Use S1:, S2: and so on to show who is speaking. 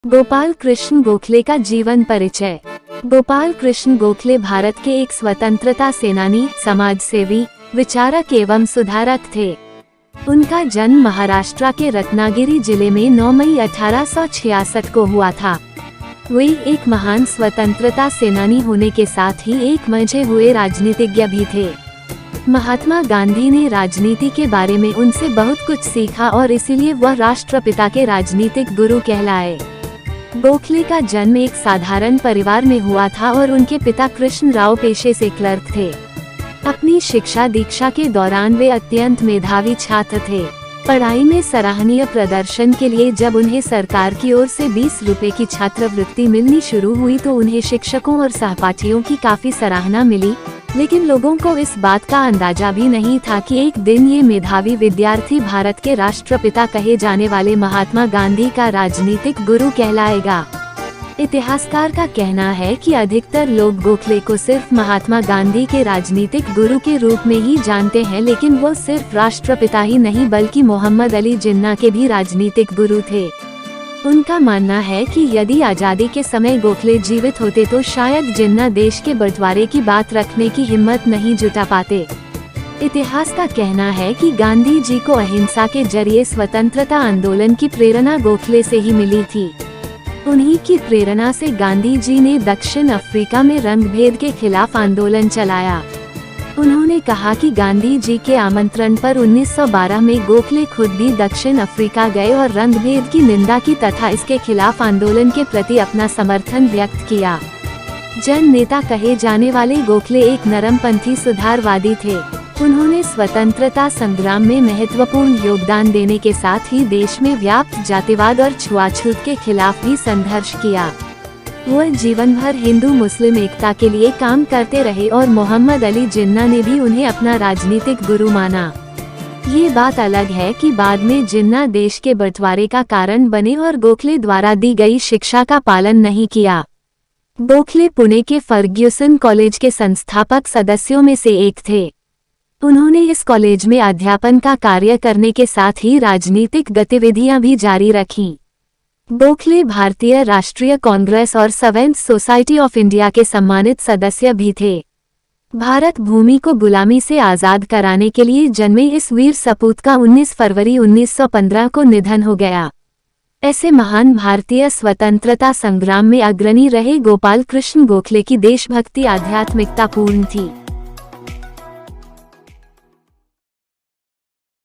S1: गोपाल कृष्ण गोखले का जीवन परिचय। गोपाल कृष्ण गोखले भारत के एक स्वतंत्रता सेनानी, समाजसेवी, विचारक एवं सुधारक थे। उनका जन्म महाराष्ट्र के रत्नागिरी जिले में 9 मई 1866 को हुआ था। वे एक महान स्वतंत्रता सेनानी होने के साथ ही एक मंझे हुए राजनीतिज्ञ भी थे। महात्मा गांधी ने राजनीति के बारे में उनसे बहुत कुछ सीखा और इसीलिए वह राष्ट्रपिता के राजनीतिक गुरु कहलाए। गोखले का जन्म एक साधारण परिवार में हुआ था और उनके पिता कृष्ण राव पेशे से क्लर्क थे। अपनी शिक्षा दीक्षा के दौरान वे अत्यंत मेधावी छात्र थे। पढ़ाई में सराहनीय प्रदर्शन के लिए जब उन्हें सरकार की ओर से 20 रुपए की छात्रवृत्ति मिलनी शुरू हुई तो उन्हें शिक्षकों और सहपाठियों की काफी सराहना मिली, लेकिन लोगों को इस बात का अंदाजा भी नहीं था कि एक दिन ये मेधावी विद्यार्थी भारत के राष्ट्रपिता कहे जाने वाले महात्मा गांधी का राजनीतिक गुरु कहलाएगा। इतिहासकार का कहना है कि अधिकतर लोग गोखले को सिर्फ महात्मा गांधी के राजनीतिक गुरु के रूप में ही जानते हैं, लेकिन वो सिर्फ राष्ट्रपिता ही नहीं बल्कि मोहम्मद अली जिन्ना के भी राजनीतिक गुरु थे। उनका मानना है कि यदि आजादी के समय गोखले जीवित होते तो शायद जिन्ना देश के बंटवारे की बात रखने की हिम्मत नहीं जुटा पाते। इतिहास का कहना है कि गांधी जी को अहिंसा के जरिए स्वतंत्रता आंदोलन की प्रेरणा गोखले से ही मिली थी। उन्हीं की प्रेरणा से गांधी जी ने दक्षिण अफ्रीका में रंगभेद के खिलाफ आंदोलन चलाया। उन्होंने कहा कि गांधी जी के आमंत्रण पर 1912 में गोखले खुद भी दक्षिण अफ्रीका गए और रंगभेद की निंदा की तथा इसके खिलाफ आंदोलन के प्रति अपना समर्थन व्यक्त किया। जन नेता कहे जाने वाले गोखले एक नरमपंथी सुधारवादी थे। उन्होंने स्वतंत्रता संग्राम में महत्वपूर्ण योगदान देने के साथ ही देश में व्याप्त जातिवाद और छुआछूत के खिलाफ भी संघर्ष किया। वह जीवन भर हिंदू मुस्लिम एकता के लिए काम करते रहे और मोहम्मद अली जिन्ना ने भी उन्हें अपना राजनीतिक गुरु माना। ये बात अलग है कि बाद में जिन्ना देश के बंटवारे का कारण बने और गोखले द्वारा दी गई शिक्षा का पालन नहीं किया। गोखले पुणे के फर्ग्यूसन कॉलेज के संस्थापक सदस्यों में से एक थे। उन्होंने इस कॉलेज में अध्यापन का कार्य करने के साथ ही राजनीतिक गतिविधियां भी जारी रखीं। गोखले भारतीय राष्ट्रीय कांग्रेस और सवेंथ सोसाइटी ऑफ इंडिया के सम्मानित सदस्य भी थे। भारत भूमि को गुलामी से आजाद कराने के लिए जन्मे इस वीर सपूत का 19 फरवरी 1915 को निधन हो गया। ऐसे महान भारतीय स्वतंत्रता संग्राम में अग्रणी रहे गोपाल कृष्ण गोखले की देशभक्ति आध्यात्मिकता पूर्ण थी।